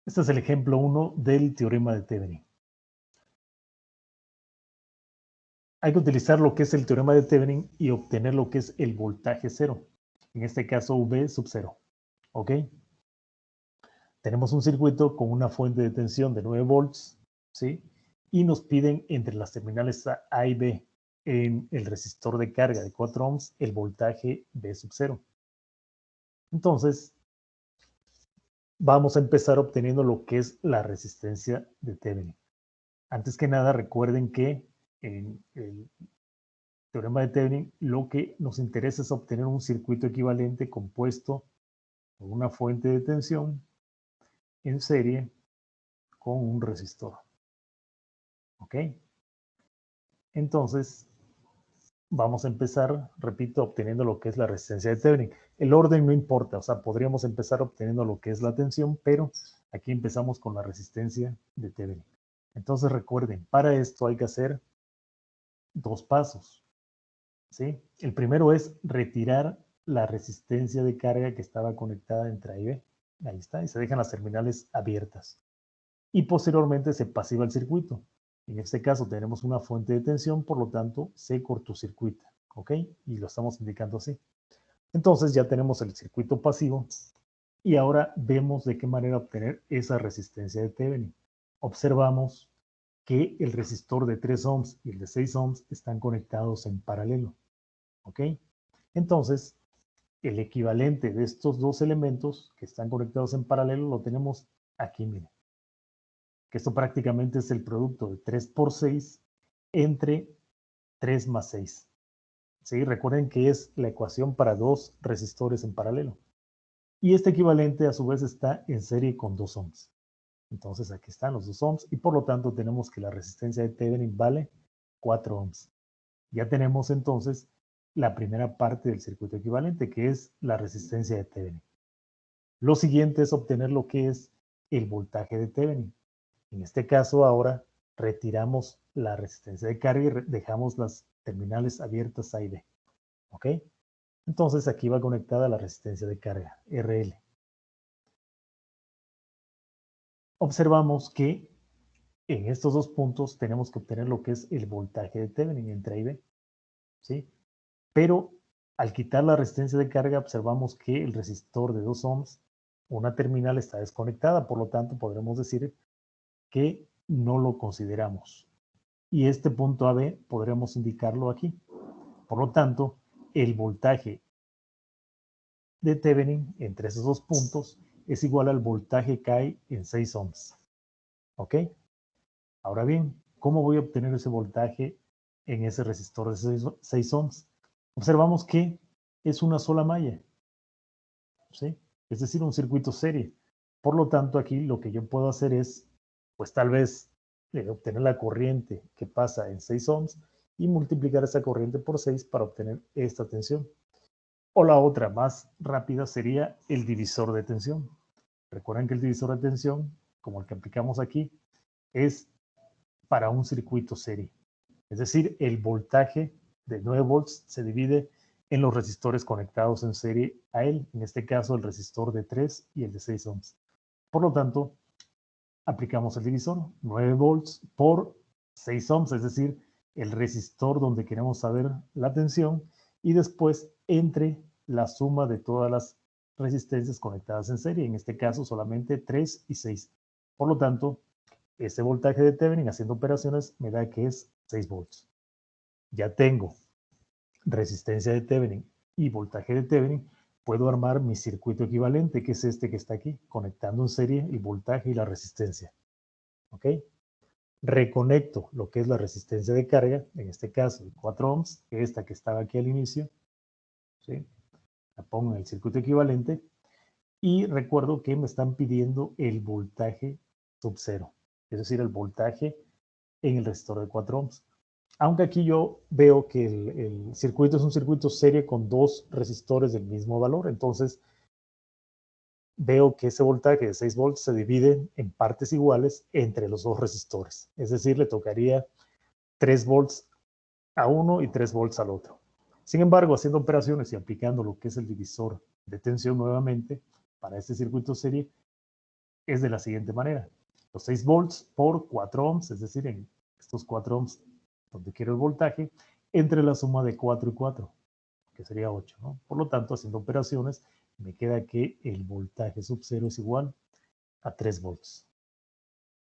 Este es el ejemplo 1 del teorema de Thevenin. Hay que utilizar lo que es el teorema de Thevenin y obtener lo que es el voltaje cero. En este caso, V sub 0. ¿Ok? Tenemos un circuito con una fuente de tensión de 9 volts, ¿sí? Y nos piden entre las terminales A y B en el resistor de carga de 4 ohms el voltaje V sub 0. Entonces, vamos a empezar obteniendo lo que es la resistencia de Thevenin. Antes que nada, recuerden que en el teorema de Thevenin lo que nos interesa es obtener un circuito equivalente compuesto por una fuente de tensión en serie con un resistor. ¿Ok? Entonces, vamos a empezar, repito, obteniendo lo que es la resistencia de Thevenin. El orden no importa, o sea, podríamos empezar obteniendo lo que es la tensión, pero aquí empezamos con la resistencia de Thevenin. Entonces recuerden, para esto hay que hacer dos pasos, ¿sí? El primero es retirar la resistencia de carga que estaba conectada entre A y B. Ahí está, y se dejan las terminales abiertas. Y posteriormente se pasiva el circuito. En este caso tenemos una fuente de tensión, por lo tanto se cortocircuita, ¿ok? Y lo estamos indicando así. Entonces ya tenemos el circuito pasivo y ahora vemos de qué manera obtener esa resistencia de Thevenin. Observamos que el resistor de 3 ohms y el de 6 ohms están conectados en paralelo, ¿ok? Entonces, el equivalente de estos dos elementos que están conectados en paralelo lo tenemos aquí, miren. Que esto prácticamente es el producto de 3 por 6 entre 3 más 6. ¿Sí? Recuerden que es la ecuación para dos resistores en paralelo. Y este equivalente a su vez está en serie con 2 ohms. Entonces aquí están los 2 ohms y por lo tanto tenemos que la resistencia de Thevenin vale 4 ohms. Ya tenemos entonces la primera parte del circuito equivalente, que es la resistencia de Thevenin. Lo siguiente es obtener lo que es el voltaje de Thevenin. En este caso ahora retiramos la resistencia de carga y dejamos las terminales abiertas A y B. ¿Ok? Entonces aquí va conectada la resistencia de carga, RL. Observamos que en estos dos puntos tenemos que obtener lo que es el voltaje de Thevenin entre A y B. ¿Sí? Pero al quitar la resistencia de carga observamos que el resistor de 2 ohms, una terminal está desconectada, por lo tanto podremos decir que no lo consideramos. Y este punto AB podremos indicarlo aquí. Por lo tanto, el voltaje de Thevenin entre esos dos puntos es igual al voltaje que hay en 6 ohms. ¿Ok? Ahora bien, ¿cómo voy a obtener ese voltaje en ese resistor de 6 ohms? Observamos que es una sola malla, ¿sí? Es decir, un circuito serie. Por lo tanto, aquí lo que yo puedo hacer es, pues tal vez, obtener la corriente que pasa en 6 ohms y multiplicar esa corriente por 6 para obtener esta tensión. O la otra más rápida sería el divisor de tensión. Recuerden que el divisor de tensión, como el que aplicamos aquí, es para un circuito serie. Es decir, el voltaje de 9 volts se divide en los resistores conectados en serie a él, en este caso el resistor de 3 y el de 6 ohms. Por lo tanto, aplicamos el divisor, 9 volts por 6 ohms, es decir, el resistor donde queremos saber la tensión, y después entre la suma de todas las resistencias conectadas en serie, en este caso solamente 3 y 6. Por lo tanto, este voltaje de Thevenin haciendo operaciones me da que es 6 volts. Ya tengo resistencia de Thevenin y voltaje de Thevenin, puedo armar mi circuito equivalente, que es este que está aquí, conectando en serie el voltaje y la resistencia. ¿Ok? Reconecto lo que es la resistencia de carga, en este caso de 4 ohms, esta que estaba aquí al inicio, ¿sí? La pongo en el circuito equivalente y recuerdo que me están pidiendo el voltaje sub cero, es decir, el voltaje en el resistor de 4 ohms. Aunque aquí yo veo que el circuito es un circuito serie con dos resistores del mismo valor, entonces veo que ese voltaje de 6 volts se divide en partes iguales entre los dos resistores. Es decir, le tocaría 3 volts a uno y 3 volts al otro. Sin embargo, haciendo operaciones y aplicando lo que es el divisor de tensión nuevamente para este circuito serie, es de la siguiente manera. Los 6 volts por 4 ohms, es decir, en estos 4 ohms donde quiero el voltaje, entre la suma de 4 y 4, que sería 8, ¿no? Por lo tanto, haciendo operaciones, me queda que el voltaje sub 0 es igual a 3 volts.